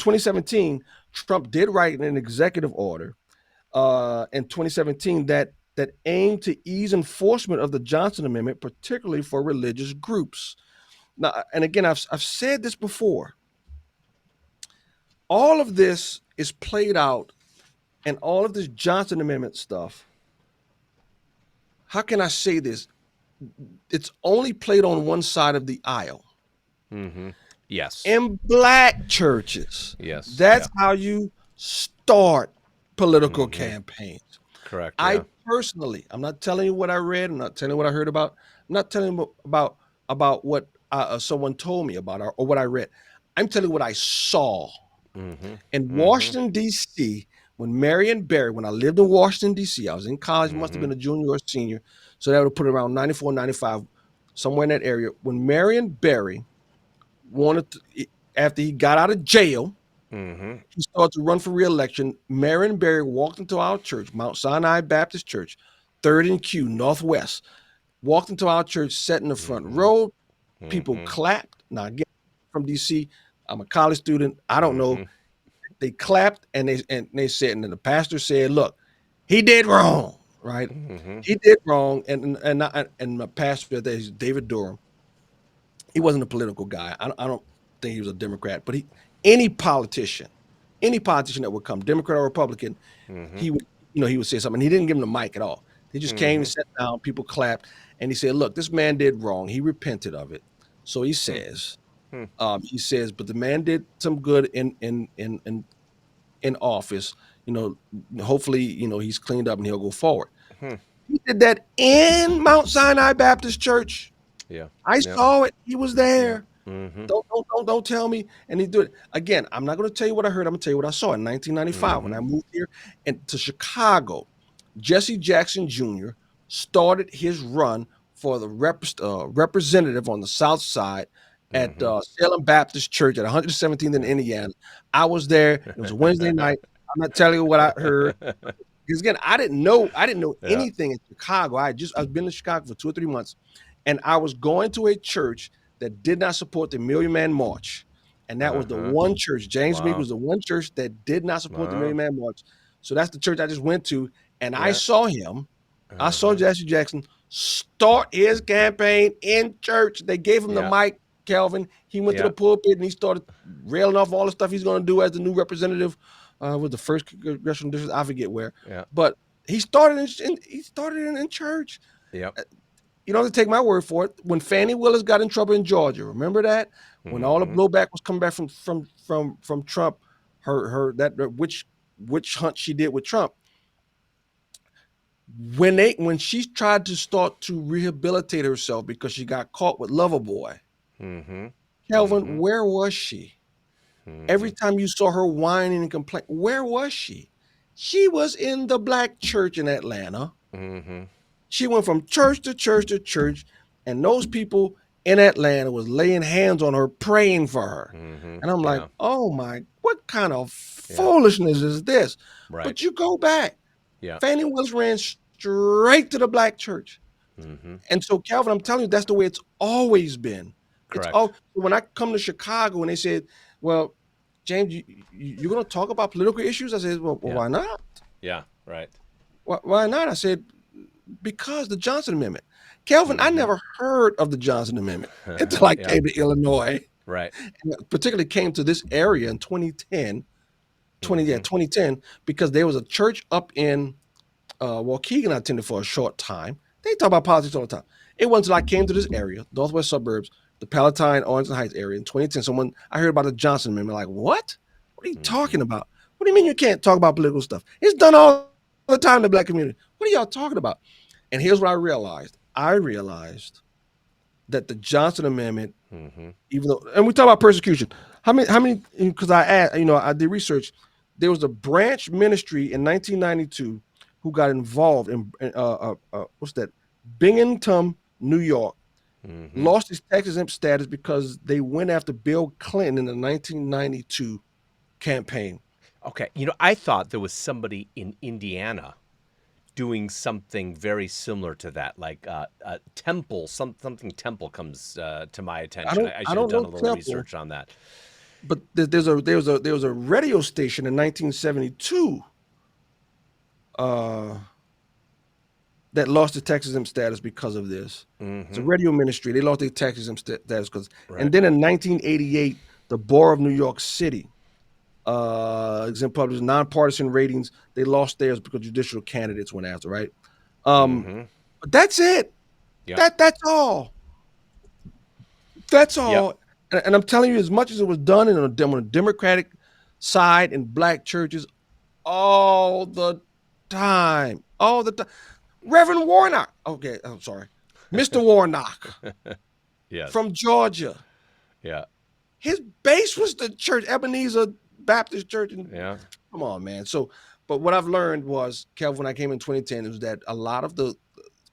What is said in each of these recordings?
2017, Trump did write an executive order in 2017 that aimed to ease enforcement of the Johnson Amendment, particularly for religious groups. Now, and again, I've said this before. All of this is played out, and all of this Johnson Amendment stuff, how can I say this? It's only played on one side of the aisle. Mm-hmm. Yes. In black churches. Yes. That's how you start political campaigns. Correct. I personally, I'm not telling you what I read. I'm not telling you what I heard about. I'm not telling you about what someone told me about or what I read. I'm telling you what I saw. In Washington, D.C., when Marion Barry, when I lived in Washington, D.C., I was in college, must have been a junior or senior. So that would put it around 94, 95, somewhere in that area. When Marion Barry wanted to, after he got out of jail, he started to run for re-election. Marion Barry walked into our church, Mount Sinai Baptist Church, 3rd and Q, Northwest. Walked into our church, sat in the front row. People clapped. Now, again, from D.C., I'm a college student. I don't know. They clapped and they said, and then the pastor said, "Look, he did wrong, right? He did wrong." And my pastor there is David Durham. He wasn't a political guy. I don't think he was a Democrat, but any politician that would come, Democrat or Republican, he would say something. He didn't give him the mic at all. He just came and sat down. People clapped, and he said, "Look, this man did wrong. He repented of it." So he says. But the man did some good in office. Hopefully, he's cleaned up and he'll go forward. He did that in Mount Sinai Baptist Church. Yeah, I saw it. He was there. Don't tell me. And he did it again. I'm not going to tell you what I heard. I'm going to tell you what I saw in 1995 when I moved here and to Chicago. Jesse Jackson Jr. started his run for the representative on the South Side at Salem Baptist Church at 117th in Indiana. I was there. It was a Wednesday night. I'm not telling you what I heard. Because again, I didn't know anything in Chicago. I've been in Chicago for 2 or 3 months, and I was going to a church that did not support the Million Man March. And that was the one church. James Meek was the one church that did not support the Million Man March. So that's the church I just went to, and I saw him. I saw Jesse Jackson start his campaign in church. They gave him the mic. Calvin, he went to the pulpit and he started railing off all the stuff he's going to do as the new representative with the first congressional district. I forget where, but he started in church. You don't have to take my word for it. When Fannie Willis got in trouble in Georgia, remember that when all the blowback was coming back from Trump, her that witch hunt she did with Trump. When she tried to start to rehabilitate herself because she got caught with Loverboy. Calvin, where was she? Every time you saw her whining and complaining, where was she? She was in the black church in Atlanta. She went from church to church to church, and those people in Atlanta was laying hands on her, praying for her. And I'm like, oh my, what kind of foolishness is this? Right. But you go back. Fannie Willis ran straight to the black church. And so, Calvin, I'm telling you, that's the way it's always been. Correct. When I come to Chicago and they said, well, James, you're going to talk about political issues? I said, well, why not? Yeah, right. Why not? I said, because the Johnson Amendment. Calvin, I never heard of the Johnson Amendment until I came to Illinois. Right. And particularly came to this area in 2010, because there was a church up in Waukegan I attended for a short time. They talk about politics all the time. It wasn't until I came to this area, northwest suburbs, the Palatine, Orange Heights area in 2010. I heard about the Johnson Amendment. Like, what? What are you talking about? What do you mean you can't talk about political stuff? It's done all the time in the black community. What are y'all talking about? And here's what I realized. I realized that the Johnson Amendment, even though, and we talk about persecution. How many? Because I asked, I did research. There was a branch ministry in 1992 who got involved in what's that? Binghamton, New York. Lost his tax exempt status because they went after Bill Clinton in the 1992 campaign. Okay. I thought there was somebody in Indiana doing something very similar to that, like Temple, something Temple comes to my attention. I should have done a little research on that. but there was a radio station in 1972 that lost the Texas status because of this. It's a radio ministry. They lost their Texas status because, and then in 1988, the Borough of New York City, published nonpartisan ratings. They lost theirs because judicial candidates went after, right? But that's it. Yep. That's all. That's all. Yep. And I'm telling you, as much as it was done on the Democratic side in black churches, all the time. Reverend Warnock. Okay, I'm sorry. Mr. Warnock. Yes. From Georgia. Yeah. His base was the church, Ebenezer Baptist Church. Yeah. Come on, man. So, but what I've learned was, Kelvin, when I came in 2010, is that a lot of the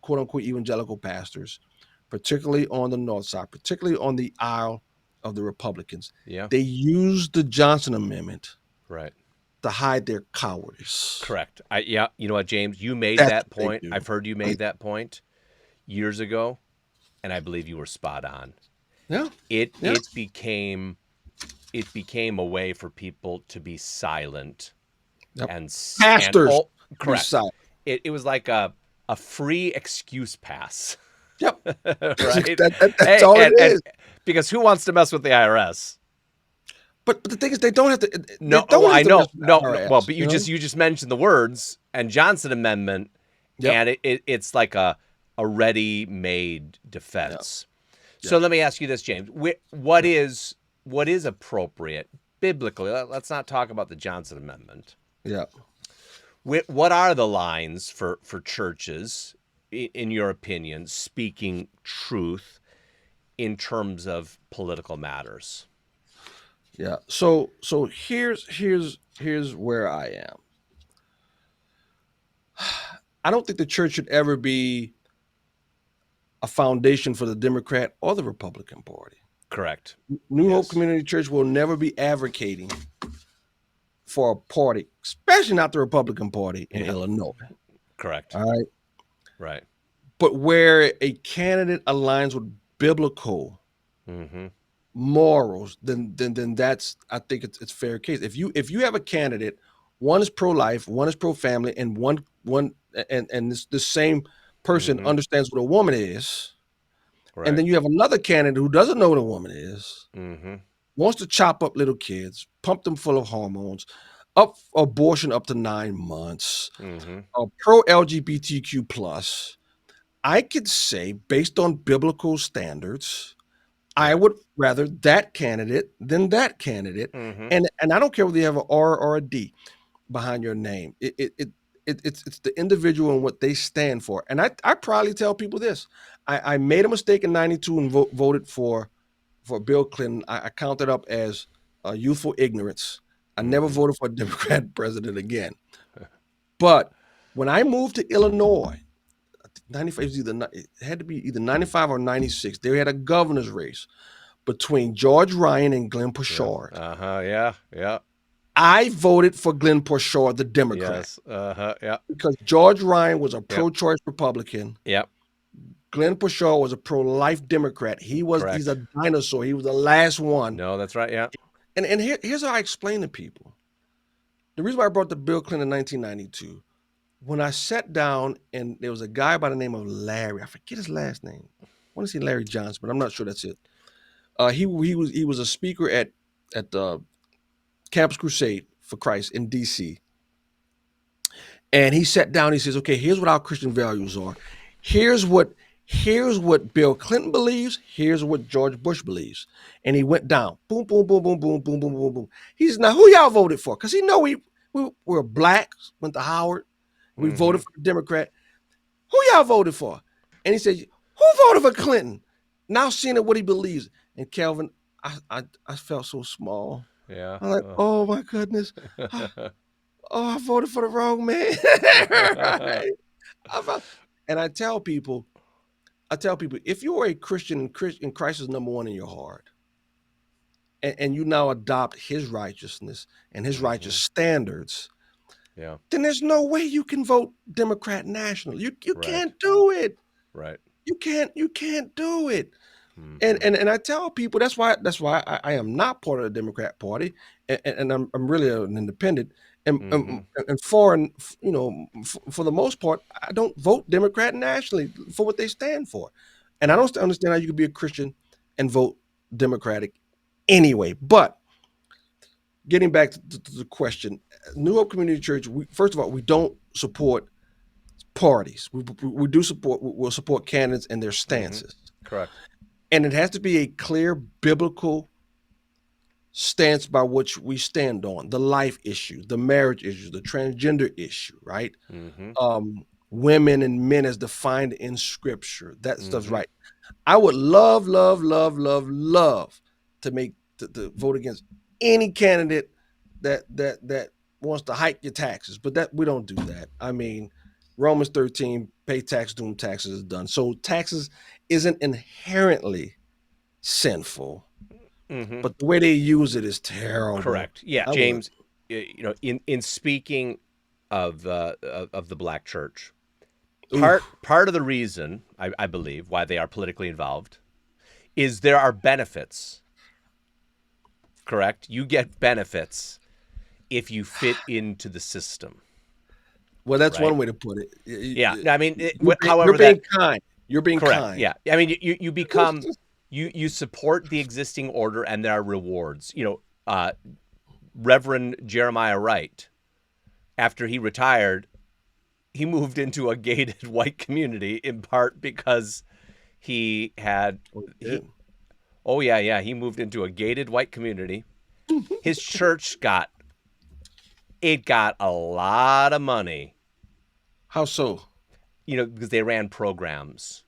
quote unquote evangelical pastors, particularly on the North Side, particularly on the aisle of the Republicans, they used the Johnson Amendment to hide their cowardice. Correct. You know what, James? You made that point. I've heard you made that point years ago, and I believe you were spot on. Yeah. It became a way for people to be silent and pastors. Correct. Silent. It was like a free excuse pass. Yep. Right. That's all it is. Because who wants to mess with the IRS? But the thing is, they don't have to. No, I know. No. Well, but you just mentioned the words and Johnson Amendment, and it's like a ready-made defense. So let me ask you this, James: what is appropriate biblically? Let's not talk about the Johnson Amendment. Yeah. What are the lines for churches, in your opinion, speaking truth in terms of political matters? Yeah. So here's where I am. I don't think the church should ever be a foundation for the Democrat or the Republican Party. Correct. New Hope Community Church will never be advocating for a party, especially not the Republican Party in Illinois. Correct. All right. Right. But where a candidate aligns with biblical morals, then that's, I think it's fair case. If you have a candidate, one is pro-life, one is pro-family, and this same person understands what a woman is, and then you have another candidate who doesn't know what a woman is, wants to chop up little kids, pump them full of hormones, up abortion up to 9 months, pro-LGBTQ plus. I could say, based on biblical standards, I would rather that candidate than that candidate, and I don't care whether you have an R or a D behind your name. It's the individual and what they stand for. And I proudly tell people this: I made a mistake in '92 and voted for Bill Clinton. I count it up as youthful ignorance. I never voted for a Democrat president again. But when I moved to Illinois, 95 it had to be either 95 or 96. They had a governor's race between George Ryan and Glenn Poshard. Yeah. I voted for Glenn Poshard, the Democrat. Yes. Because George Ryan was a pro-choice Republican. Yep. Glenn Poshard was a pro-life Democrat. He's a dinosaur. He was the last one. No, that's right. Yeah. And here's how I explain to people. The reason why I brought the Bill Clinton in 1992, when I sat down and there was a guy by the name of Larry, I forget his last name. I want to say Larry Johnson, but I'm not sure that's it. He was a speaker at the Campus Crusade for Christ in DC. And he sat down, he says, okay, here's what our Christian values are. Here's what Bill Clinton believes. Here's what George Bush believes. And he went down. Boom, boom, boom, boom, boom, boom, boom, boom, boom. He says, now who y'all voted for? Because he know we were black, went to Howard. We voted for the Democrat. Who y'all voted for? And he said, who voted for Clinton? Now seeing what he believes. And Calvin, I felt so small. Yeah. I'm like, oh my goodness. I voted for the wrong man. Right? And I tell people, if you are a Christian and Christ is number one in your heart, and you now adopt his righteousness and his righteous standards, then there's no way you can vote Democrat national. You can't do it. Right. You can't do it. And I tell people that's why I am not part of the Democrat Party, and I'm really an independent. And for the most part, I don't vote Democrat nationally for what they stand for, and I don't understand how you could be a Christian and vote Democratic anyway. But getting back to the question, New Hope Community Church, first of all, we don't support parties. We'll support candidates and their stances. Correct. And it has to be a clear biblical stance by which we stand on: the life issue, the marriage issue, the transgender issue, right? Women and men as defined in Scripture. That stuff's right. I would love to vote against any candidate that wants to hike your taxes, but that we don't do that. I mean, Romans 13, pay tax, doom taxes is done. So taxes isn't inherently sinful, but the way they use it is terrible. Correct. Yeah, James. In speaking of the Black church, part of the reason I believe why they are politically involved is there are benefits. Correct. You get benefits if you fit into the system. Well, that's one way to put it. Yeah. I mean, you're being kind. You're being correct. kind. Yeah. I mean, you become, you support the existing order, and there are rewards. Reverend Jeremiah Wright, after he retired, he moved into a gated white community in part because he had, he moved into a gated white community. His church got a lot of money. How so? Because they ran programs.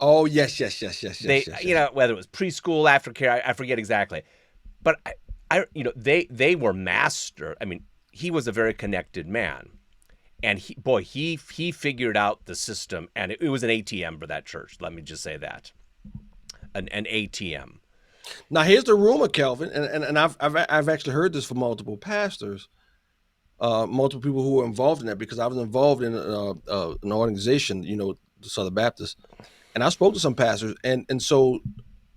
Oh, yes. Whether it was preschool, aftercare, I forget exactly. But they were master. I mean, he was a very connected man. And he figured out the system, and it was an ATM for that church. Let me just say that. An ATM. Now here's the rumor, Kelvin, and I've actually heard this from multiple pastors, multiple people who were involved in that, because I was involved in an organization, the Southern Baptist, and I spoke to some pastors, and so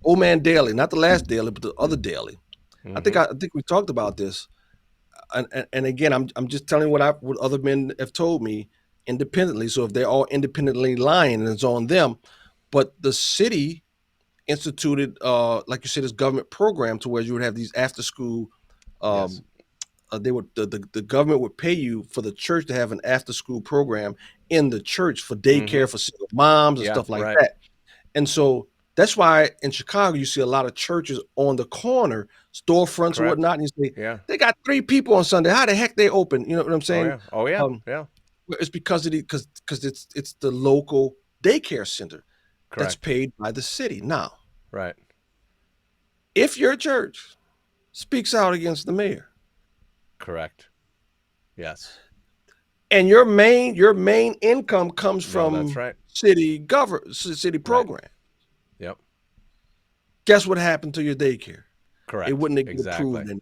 Old Man Daly, not the last Daly, but the other Daly. I think we talked about this, and again, I'm just telling what other men have told me independently. So if they're all independently lying, and it's on them, but the city instituted, like you said, this government program to where you would have these after school. The government would pay you for the church to have an after school program in the church for daycare for single moms and stuff like that. And so that's why in Chicago you see a lot of churches on the corner, storefronts or whatnot, and you say, they got 3 people on Sunday. How the heck they open? You know what I'm saying? Oh yeah. It's because it's the local daycare center. That's paid by the city. Now, if your church speaks out against the mayor, correct, yes, and your main income comes from city program, yep. Guess what happened to your daycare? Correct. It wouldn't get approved. And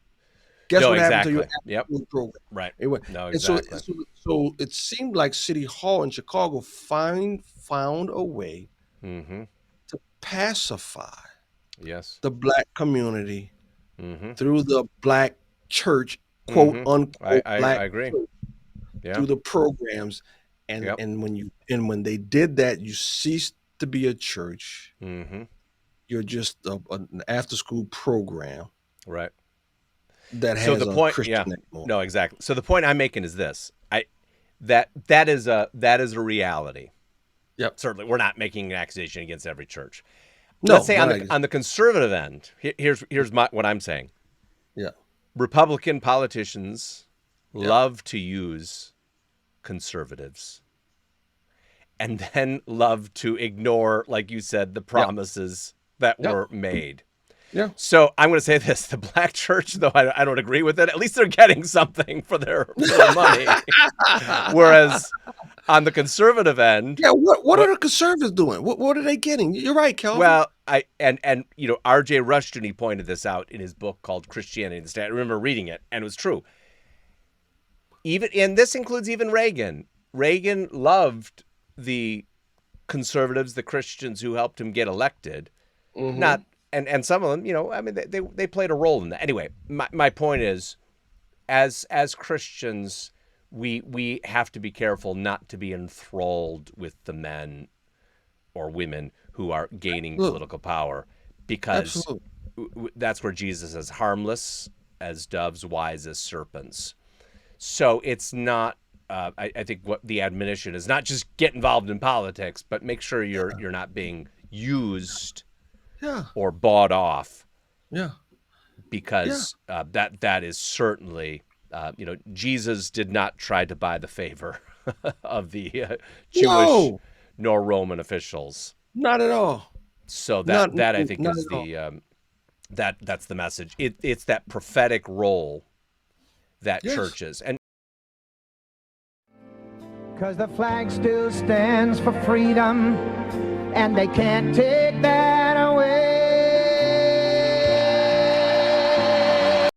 guess what happened to your program? Right. It went. No, and exactly. So it seemed like City Hall in Chicago found a way to pacify the Black community through the Black church, quote unquote. I agree. Through the programs, and when they did that, you ceased to be a church. You're just an after school program, right? That has the point, Christian anymore. No, exactly. So the point I'm making is this: that is a reality. Yep. Certainly, we're not making an accusation against every church. No, let's say on the conservative end, here's what I'm saying. Yeah. Republican politicians love to use conservatives, and then love to ignore, like you said, the promises that were made. Yeah. So I'm going to say this: the Black church, though I don't agree with it, at least they're getting something for their money. Whereas on the conservative end, what are the conservatives doing? What are they getting? You're right, Calvin. Well, R.J. Rushton pointed this out in his book called Christianity and the State. I remember reading it, and it was true. And this includes even Reagan. Reagan loved the conservatives, the Christians who helped him get elected, Not and some of them, you know, I mean, they played a role in that. Anyway, my point is, as Christians, we have to be careful not to be enthralled with the men or women who are gaining political power, because that's where Jesus is harmless as doves, wise as serpents. So it's not. I think what the admonition is not just get involved in politics, but make sure you're not being used or bought off. Because that is certainly, you know, Jesus did not try to buy the favor of the Jewish nor Roman officials. Not at all. So that I think is the that's the message. It's that prophetic role that churches and. Because the flag still stands for freedom, and they can't take that